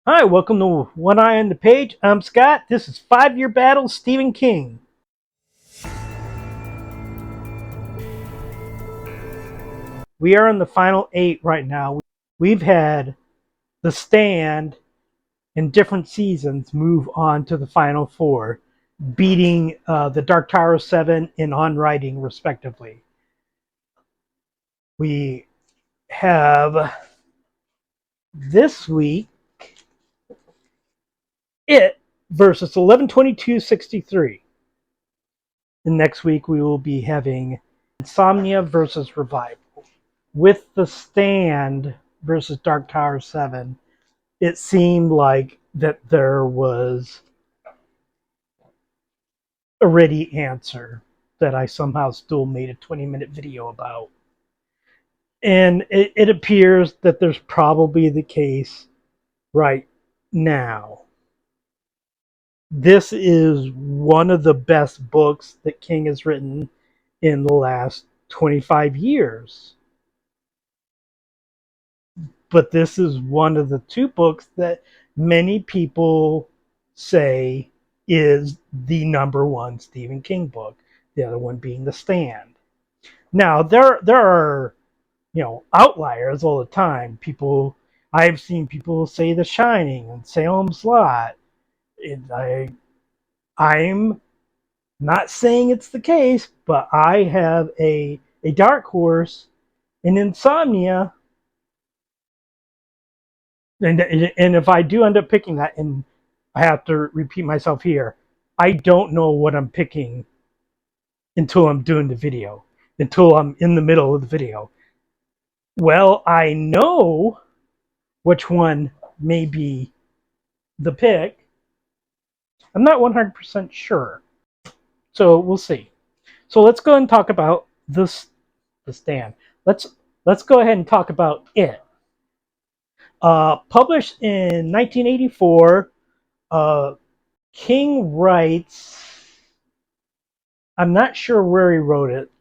Hi, welcome to One Eye on the Page. I'm Scott. This is 5 Year Battle, Stephen King. We are in the final 8 right now. We've had The Stand in different seasons move on to the final 4, beating the Dark Tower 7 and On Writing, respectively. We have this week It versus 11/22/63. And next week we will be having Insomnia versus Revival. With The Stand versus Dark Tower 7, it seemed like that there was a ready answer that I somehow still made a 20-minute video about. And it appears that there's probably the case right now. This is one of the best books that King has written in the last 25 years. But this is one of the 2 books that many people say is the number 1 Stephen King book, the other one being The Stand. Now there are outliers all the time. I've seen people say The Shining and Salem's Lot. I'm not saying it's the case, but I have a dark horse in Insomnia. And if I do end up picking that, and I have to repeat myself here, I don't know what I'm picking until I'm doing the video, until I'm in the middle of the video. Well, I know which one may be the pick. I'm not 100% sure. So we'll see. So let's go ahead and talk about the Stand. Let's go ahead and talk about it. Published in 1984, King writes, I'm not sure where he wrote it,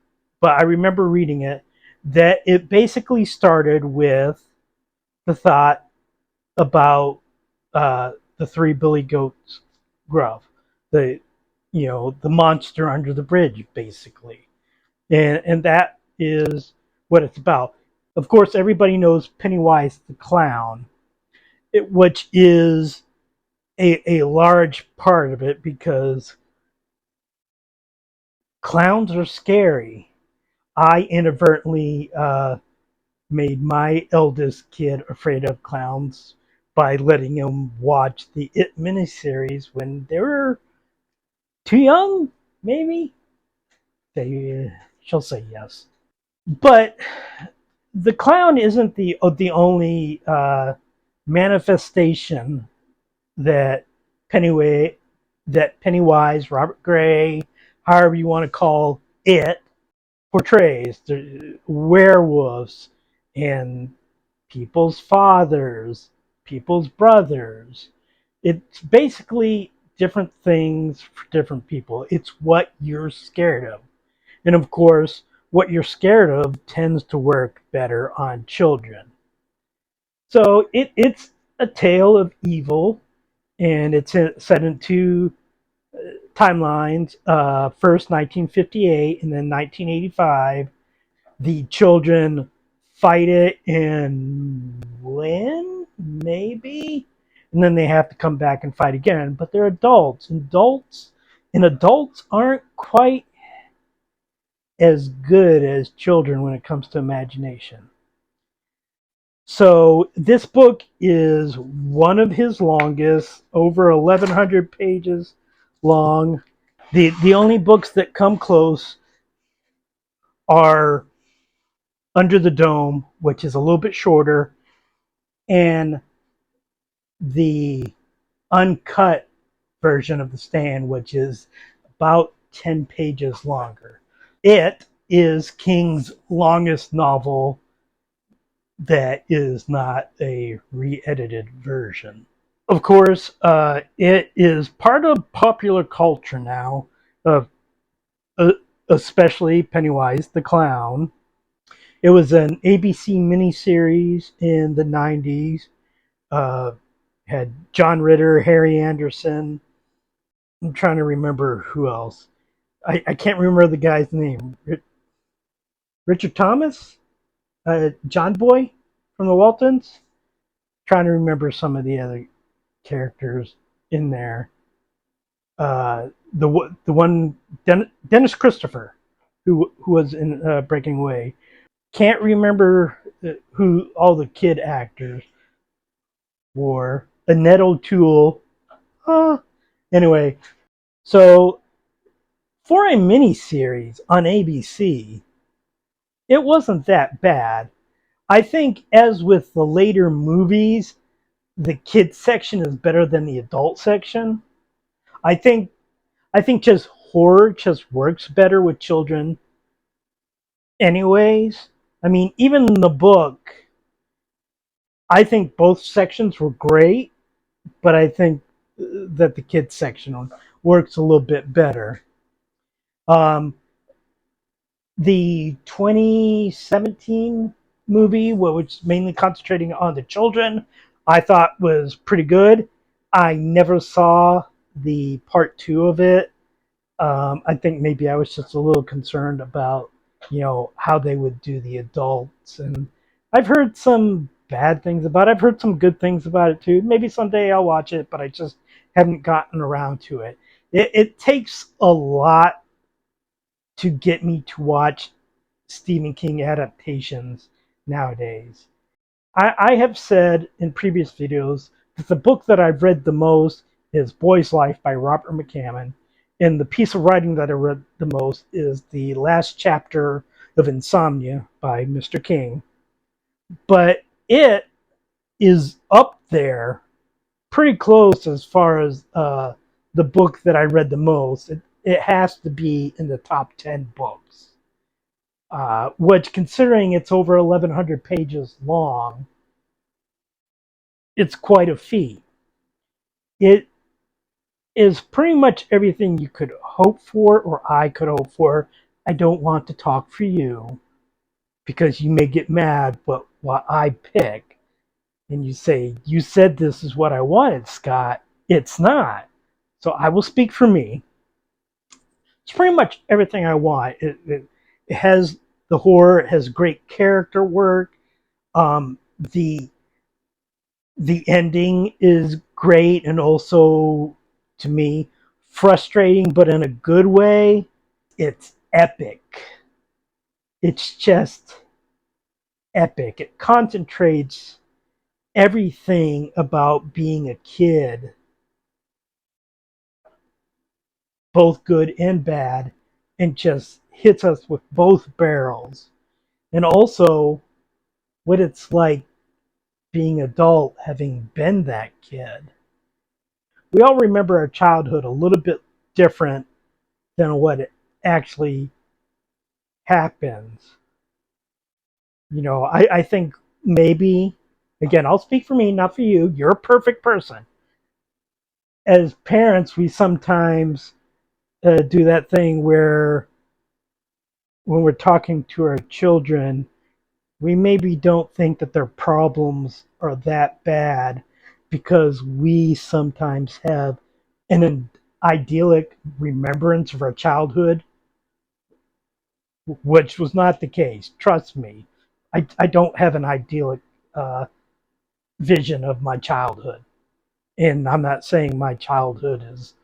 but I remember reading it, that it basically started with the thought about the 3 Billy Goats Gruff, the the monster under the bridge, basically, and that is what it's about. Of course, everybody knows Pennywise the clown, which is a large part of it because clowns are scary. I inadvertently made my eldest kid afraid of clowns by letting him watch the It miniseries when they were too young, maybe. She'll say yes. But the clown isn't the only manifestation that Pennywise, Robert Gray, however you want to call it, portrays. The werewolves and people's fathers, people's brothers. It's basically different things for different people. It's what you're scared of. And of course, what you're scared of tends to work better on children. So it's a tale of evil, and it's set in 2 timelines. First 1958 and then 1985. The children fight it and win, maybe, and then they have to come back and fight again. But they're adults. Adults aren't quite as good as children when it comes to imagination. So this book is one of his longest, over 1,100 pages long. The only books that come close are Under the Dome, which is a little bit shorter, and the uncut version of The Stand, which is about 10 pages longer. It is King's longest novel that is not a re-edited version. Of course, it is part of popular culture now, uh, especially Pennywise the Clown. It was an ABC miniseries in the 90s. Had John Ritter, Harry Anderson. I'm trying to remember who else. I can't remember the guy's name. Richard Thomas, John Boy from the Waltons. Trying to remember some of the other characters in there. The one Dennis Christopher, who was in Breaking Away. Can't remember who all the kid actors were. Annette O'Toole. Uh, anyway, so for a miniseries on ABC, it wasn't that bad. I think, as with the later movies, the kids section is better than the adult section. I think I think just horror just works better with children anyways. I mean, even in the book, I think both sections were great, but I think that the kids section works a little bit better. Um, the 2017 movie, which is mainly concentrating on the children, I thought was pretty good. I never saw the part two of it. I think maybe I was just a little concerned about, how they would do the adults. And I've heard some bad things about it. I've heard some good things about it too. Maybe someday I'll watch it, but I just haven't gotten around to it. It takes a lot to get me to watch Stephen King adaptations nowadays. I have said in previous videos that the book that I've read the most is Boy's Life by Robert McCammon, and the piece of writing that I read the most is the last chapter of Insomnia by Mr. King. But it is up there pretty close as far as the book that I read the most. It has to be in the top 10 books, which, considering it's over 1,100 pages long, it's quite a feat. It is pretty much everything you could hope for, or I could hope for. I don't want to talk for you because you may get mad, but what I pick, and you say, you said this is what I wanted, Scott. It's not. So I will speak for me. It's pretty much everything I want. It has the horror, it has great character work. The ending is great and also, to me, frustrating, but in a good way. It's epic. It's just epic. It concentrates everything about being a kid, both good and bad, and just hits us with both barrels. And also what it's like being adult having been that kid. We all remember our childhood a little bit different than what it actually happens. I think maybe, again, I'll speak for me, not for you. You're a perfect person. As parents, we sometimes do that thing where when we're talking to our children, we maybe don't think that their problems are that bad because we sometimes have an idyllic remembrance of our childhood, which was not the case. Trust me, I don't have an idyllic uh, vision of my childhood. And I'm not saying my childhood is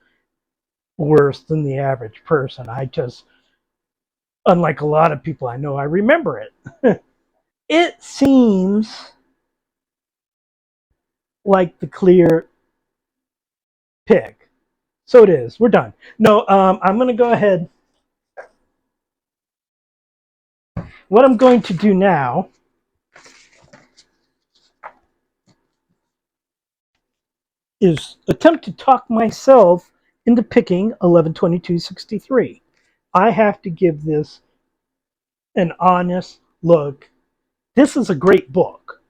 worse than the average person. I just, unlike a lot of people I know, I remember it. It seems like the clear pick. So it is. We're done. No, I'm going to go ahead. What I'm going to do now is attempt to talk myself into picking 11/22/63. I have to give this an honest look. This is a great book.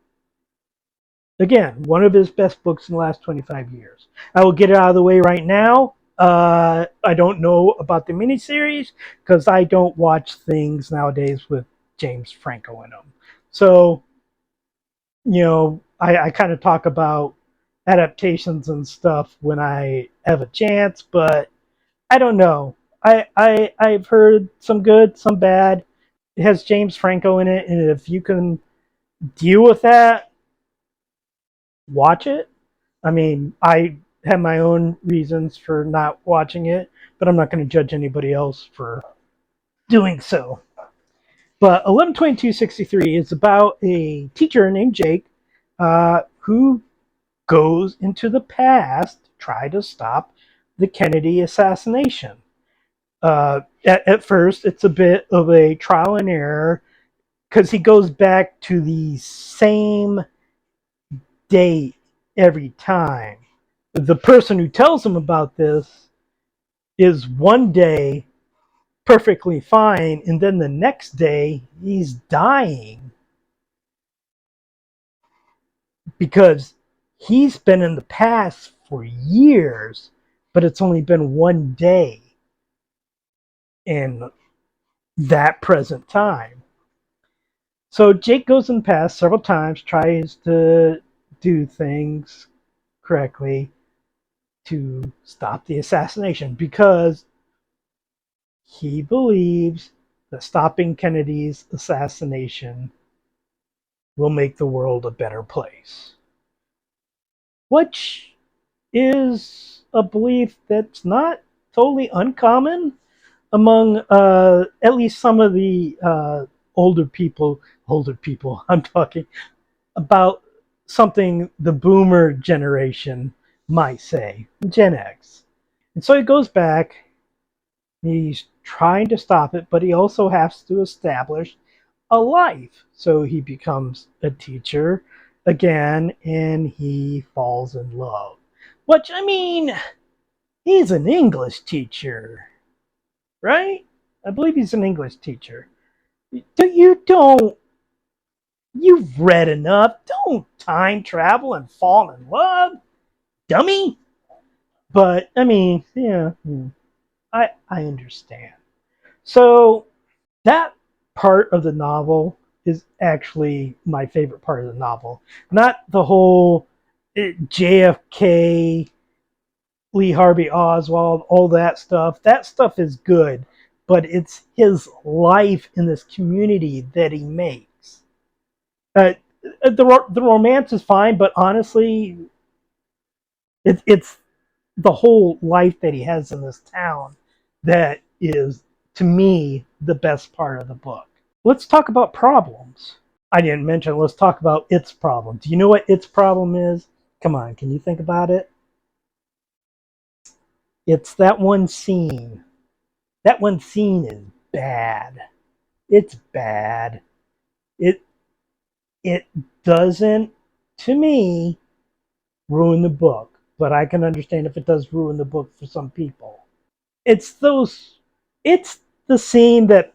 Again, one of his best books in the last 25 years. I will get it out of the way right now. I don't know about the miniseries because I don't watch things nowadays with James Franco in them. So, I kind of talk about adaptations and stuff when I have a chance, but I don't know. I've heard some good, some bad. It has James Franco in it, and if you can deal with that, watch it. I mean, I have my own reasons for not watching it, but I'm not going to judge anybody else for doing so. But 11/22/63 is about a teacher named Jake who goes into the past to try to stop the Kennedy assassination. At first, it's a bit of a trial and error because he goes back to the same date every time. The person who tells him about this is one day perfectly fine, and then the next day he's dying because he's been in the past for years, but it's only been one day in that present time. So Jake goes in the past several times, tries to do things correctly to stop the assassination because he believes that stopping Kennedy's assassination will make the world a better place, which is a belief that's not totally uncommon among at least some of the older people. Older people, I'm talking about something the boomer generation might say, Gen X. And so he goes back, he's trying to stop it, but he also has to establish a life. So he becomes a teacher again and he falls in love. Which, I mean, he's an English teacher, right? I believe he's an English teacher. Don't you've read enough. Don't time travel and fall in love, dummy. But I mean, yeah, I understand. So that part of the novel is actually my favorite part of the novel. Not the whole JFK, Lee Harvey Oswald, all that stuff. That stuff is good, but it's his life in this community that he makes. Uh, the romance is fine, but honestly, it's the whole life that he has in this town that is, to me, the best part of the book. Let's talk about problems. I didn't mention, let's talk about its problem. Do you know what its problem is? Come on, can you think about it? It's that one scene. That one scene is bad. It's bad. It it doesn't, to me, ruin the book, but I can understand if it does ruin the book for some people. It's those it's the scene that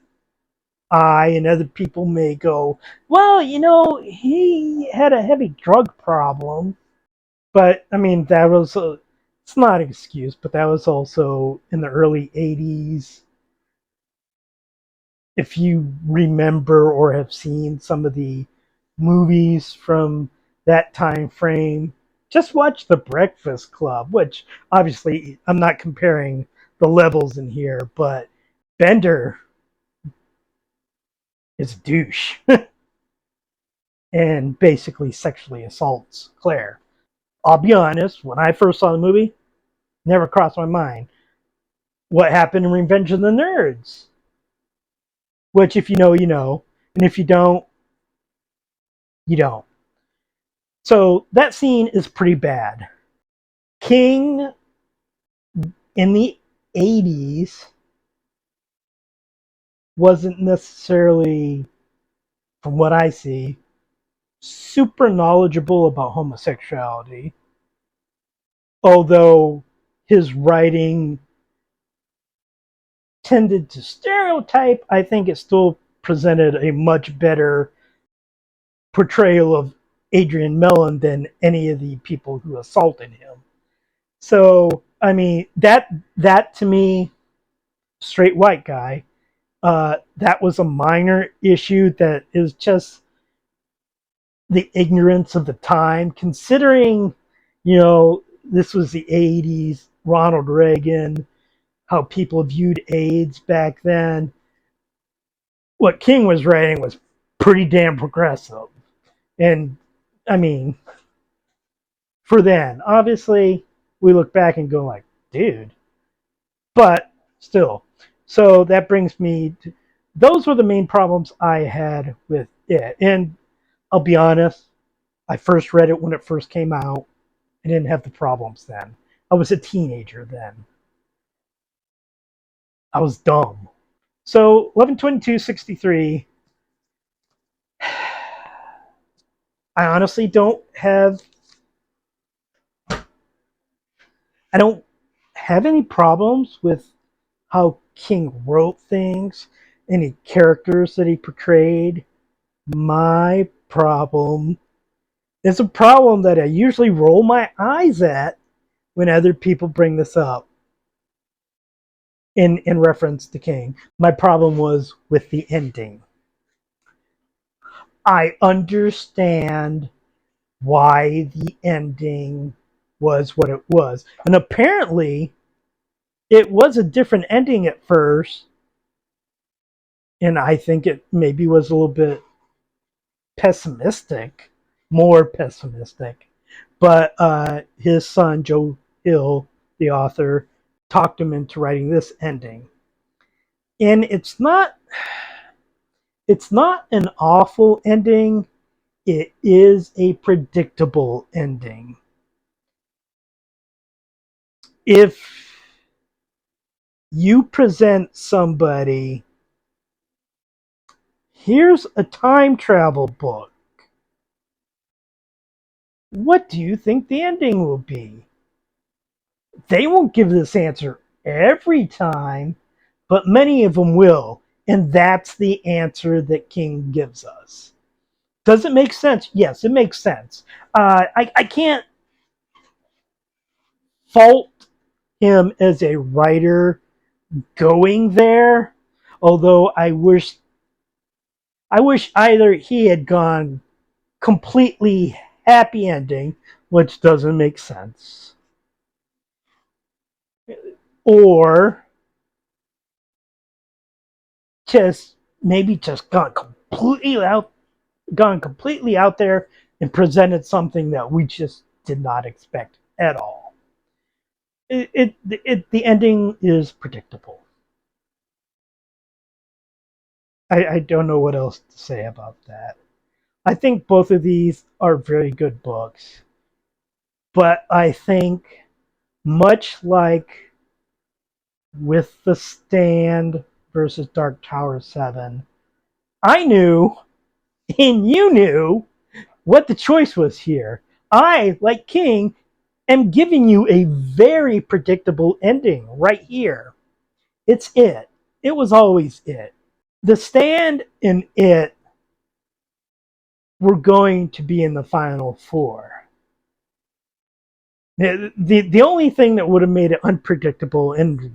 I and other people may go, well, he had a heavy drug problem. But I mean, it's not an excuse, but that was also in the early 80s. If you remember or have seen some of the movies from that time frame, just watch The Breakfast Club, which obviously I'm not comparing the levels in here, but Bender is a douche and basically sexually assaults Claire. I'll be honest, when I first saw the movie, never crossed my mind. What happened in Revenge of the Nerds? Which, if you know, you know. And if you don't, you don't. So that scene is pretty bad. King in the 80s wasn't necessarily, from what I see, super knowledgeable about homosexuality. Although his writing tended to stereotype, I think it still presented a much better portrayal of Adrian Mellon than any of the people who assaulted him. So, I mean, that to me, straight white guy, that was a minor issue that is just the ignorance of the time, considering You know, this was the 80s, Ronald Reagan, how people viewed AIDS back then. What King was writing was pretty damn progressive. And I mean, for then, obviously, we look back and go like, dude, but still. So that brings me to, those were the main problems I had with it. And I'll be honest, I first read it when it first came out. I didn't have the problems then. I was a teenager then. I was dumb. So 11/22/63, I honestly I don't have any problems with how King wrote things, any characters that he portrayed. My problem is a problem that I usually roll my eyes at when other people bring this up in reference to King. My problem was with the ending. I understand why the ending was what it was. And apparently, it was a different ending at first. And I think it maybe was a little bit pessimistic, more pessimistic. But his son, Joe Hill, the author, talked him into writing this ending. And it's not an awful ending. It is a predictable ending. If you present somebody, here's a time travel book, what do you think the ending will be? They won't give this answer every time, but many of them will. And that's the answer that King gives us. Does it make sense? Yes, it makes sense. I can't fault him as a writer going there, although I wish either he had gone completely happy ending, which doesn't make sense, or just maybe just gone completely out there and presented something that we just did not expect at all. The ending is predictable. I don't know what else to say about that. I think both of these are very good books, but I think much like with The Stand versus Dark Tower 7, I knew and you knew what the choice was here. I, like King, am giving you a very predictable ending right here. It's it. It was always it. The Stand and it were going to be in the final four. The only thing that would have made it unpredictable, and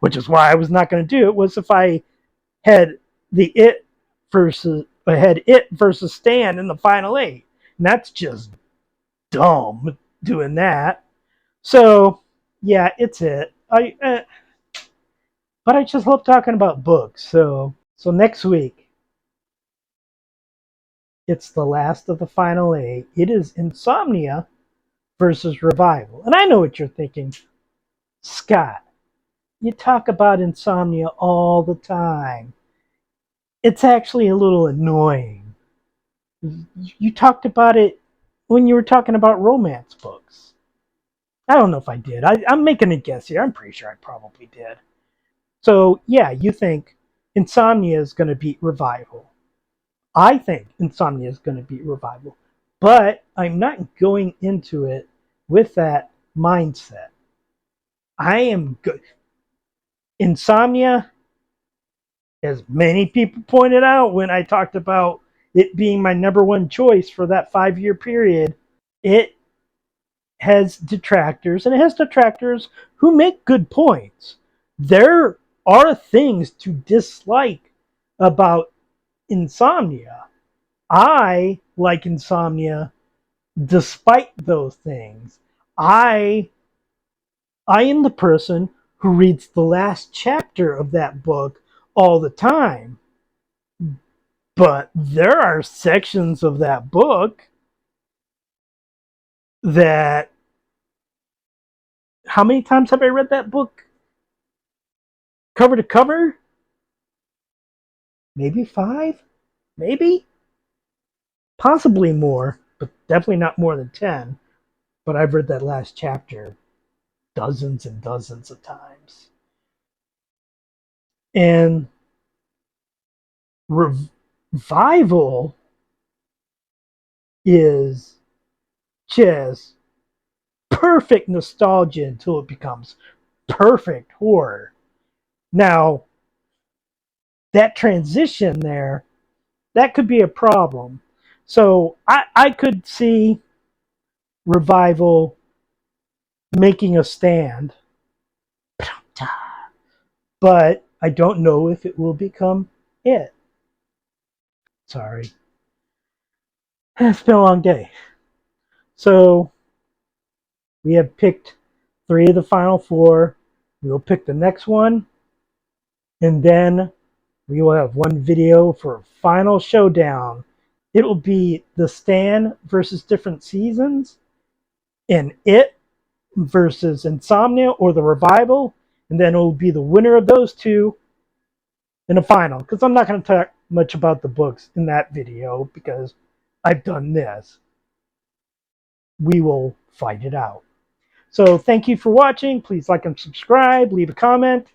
which is why I was not going to do it, was if I had it versus Stand in the final eight, and that's just dumb doing that. So yeah, it's it. But I just love talking about books. So next week it's the last of the final eight. It is Insomnia versus Revival, and I know what you're thinking, Scott. You talk about insomnia all the time. It's actually a little annoying. You talked about it when you were talking about romance books. I don't know if I did. I'm making a guess here. I'm pretty sure I probably did. So, yeah, you think Insomnia is going to beat Revival. I think Insomnia is going to beat Revival. But I'm not going into it with that mindset. I am good. Insomnia, as many people pointed out when I talked about it being my number one choice for that 5 year period, it has detractors, and it has detractors who make good points. There are things to dislike about Insomnia. I like Insomnia despite those things. I I am the person who reads the last chapter of that book all the time. But there are sections of that book that, how many times have I read that book cover to cover? Maybe 5, maybe, possibly more, but definitely not more than 10. But I've read that last chapter dozens and dozens of times. And revival is just perfect nostalgia until it becomes perfect horror. Now, that transition there, that could be a problem. So I could see revival making a stand, but I don't know if it will become it. Sorry. It's been a long day. So we have picked 3 of the final 4. We'll pick the next one, and then we will have one video for a final showdown. It will be The Stand versus different seasons, and It versus Insomnia or The Revival, and then it will be the winner of those two in a final. Because I'm not going to talk much about the books in that video because I've done this. We will fight it out. So thank you for watching. Please like and subscribe. Leave a comment.